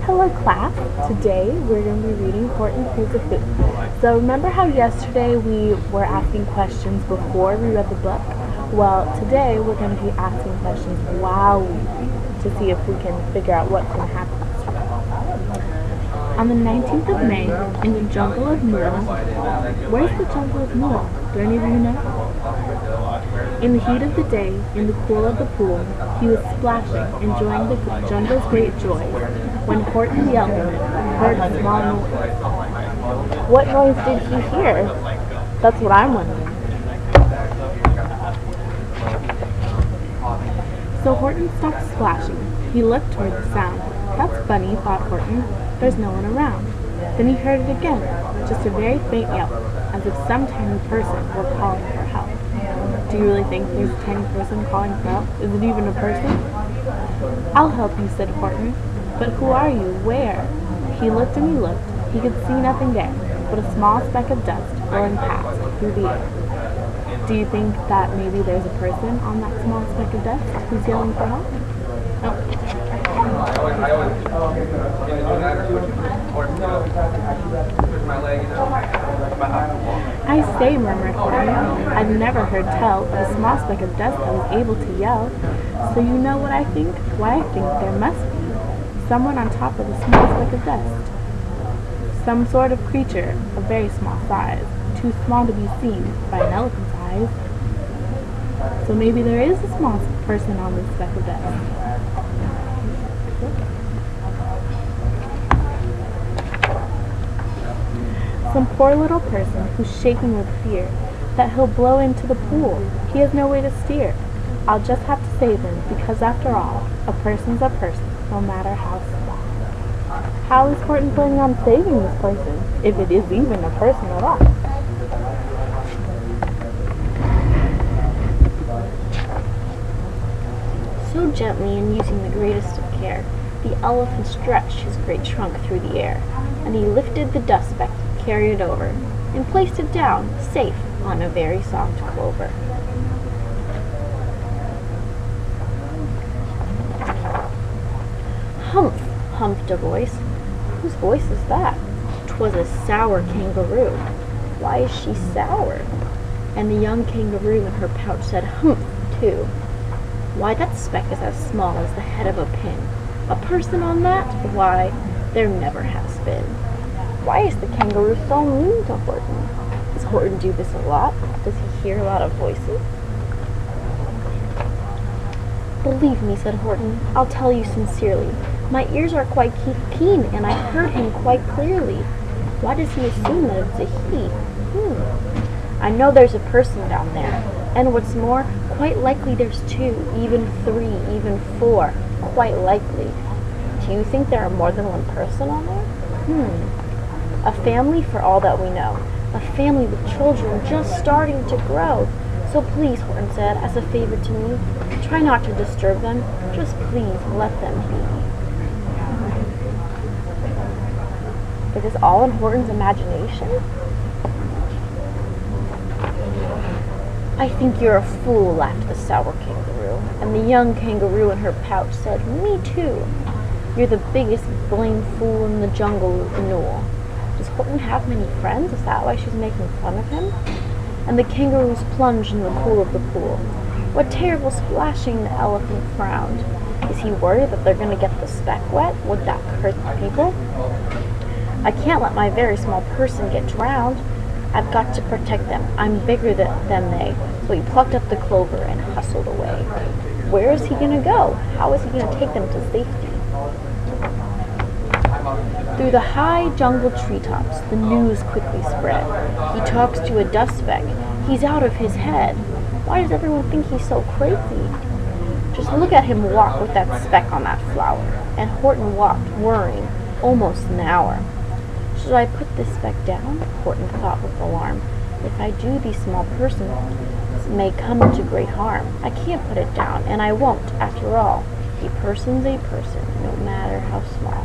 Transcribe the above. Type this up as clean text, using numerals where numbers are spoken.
Hello class, today we're going to be reading Horton Here's a Food. So remember how yesterday we were asking questions before we read the book? Well, today we're going to be asking questions while we read to see if we can figure out what's going to happen. On the 19th of May, in the jungle of Noor, where's the jungle of Noor? Do any of you know? In the heat of the day, in the cool of the pool, he was splashing, enjoying the jungle's great joy, when Horton the elephant heard a small noise. What noise did he hear? That's what I'm wondering. So Horton stopped splashing. He looked toward the sound. That's funny, thought Horton. There's no one around. Then he heard it again, just a very faint yelp, as if some tiny person were calling for help. Do you really think there's a tiny person calling for help? Is it even a person? I'll help you, said Horton. But who are you? Where? He looked and he looked. He could see nothing there, but a small speck of dust blowing past through the air. Do you think that maybe there's a person on that small speck of dust who's yelling for help? No. I say, murmured Horton, I've never heard tell of a small speck of dust that was able to yell. So you know what I think? Why, I think there must be someone on top of the small speck of dust. Some sort of creature of very small size, too small to be seen by an elephant's eyes. So maybe there is a small person on this speck of dust. Some poor little person who's shaking with fear that he'll blow into the pool. He has no way to steer. I'll just have to save him because after all, a person's a person, no matter how small. How is Horton planning on saving this person, if it is even a person at all? So gently and using the greatest of care, the elephant stretched his great trunk through the air, and he lifted the dust speck, carried it over, and placed it down, safe, on a very soft clover. Humph, humphed a voice. Whose voice is that? 'Twas a sour kangaroo. Why is she sour? And the young kangaroo in her pouch said humph, too. Why, that speck is as small as the head of a pin. A person on that? Why, there never has been. Why is the kangaroo so mean to Horton? Does Horton do this a lot? Does he hear a lot of voices? Believe me, said Horton, I'll tell you sincerely. My ears are quite keen, and I heard him quite clearly. Why does he assume that it's a he? I know there's a person down there, and what's more, quite likely there's two, even three, even four. Quite likely. Do you think there are more than one person on there? A family for all that we know. A family with children just starting to grow. So please, Horton said, as a favor to me, try not to disturb them. Just please let them be. Is this all in Horton's imagination? I think you're a fool, laughed the sour kangaroo. And the young kangaroo in her pouch said, me too. You're the biggest blame fool in the jungle, Noor. Does Horton have many friends? Is that why she's making fun of him? And the kangaroos plunged in the pool of the pool. What terrible splashing, the elephant frowned. Is he worried that they're going to get the speck wet? Would that hurt the people? I can't let my very small person get drowned. I've got to protect them. I'm bigger than they. So he plucked up the clover and hustled away. Where is he going to go? How is he going to take them to safety? Through the high jungle treetops, the news quickly spread. He talks to a dust speck. He's out of his head. Why does everyone think he's so crazy? Just look at him walk with that speck on that flower. And Horton walked, worrying, almost an hour. Should I put this speck down? Horton thought with alarm. If I do, these small persons may come to great harm. I can't put it down, and I won't, after all. A person's a person, no matter how small.